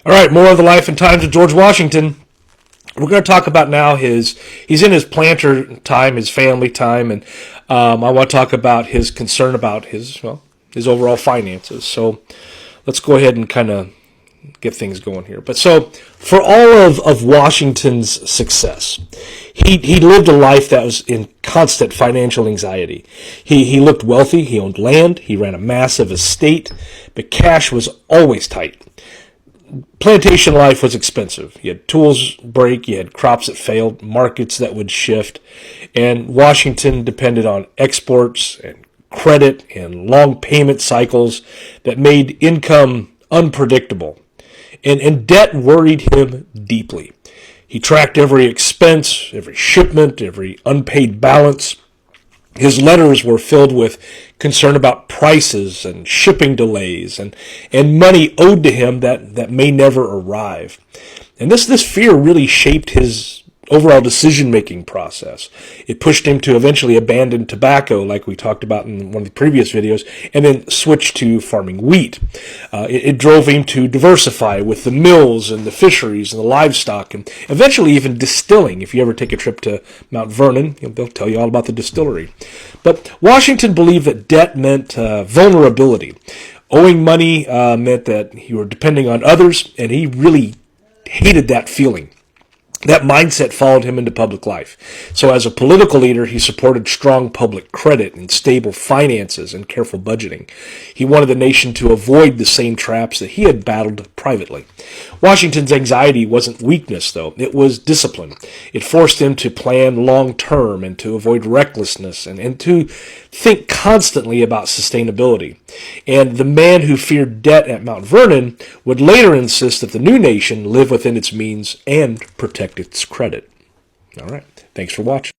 All right, more of the life and times of George Washington. We're going to talk about now he's in his planter time, his family time, and I want to talk about his concern about his overall finances. So let's go ahead and kind of get things going here. But so for all of Washington's success, he lived a life that was in constant financial anxiety. He looked wealthy. He owned land. He ran a massive estate, but cash was always tight. Plantation life was expensive. You had tools break, you had crops that failed, markets that would shift, and Washington depended on exports and credit and long payment cycles that made income unpredictable. And debt worried him deeply. He tracked every expense, every shipment, every unpaid balance. His letters were filled with concern about prices and shipping delays and money owed to him that may never arrive. And this fear really shaped his overall decision-making process. It pushed him to eventually abandon tobacco, like we talked about in one of the previous videos, and then switch to farming wheat. It drove him to diversify with the mills and the fisheries and the livestock, and eventually even distilling. If you ever take a trip to Mount Vernon, they'll tell you all about the distillery. But Washington believed that debt meant vulnerability. Owing money meant that you were depending on others, and he really hated that feeling. That mindset followed him into public life. So as a political leader, he supported strong public credit and stable finances and careful budgeting. He wanted the nation to avoid the same traps that he had battled privately. Washington's anxiety wasn't weakness, though. It was discipline. It forced him to plan long-term and to avoid recklessness and to think constantly about sustainability. And the man who feared debt at Mount Vernon would later insist that the new nation live within its means and protect its credit. All right. Thanks for watching.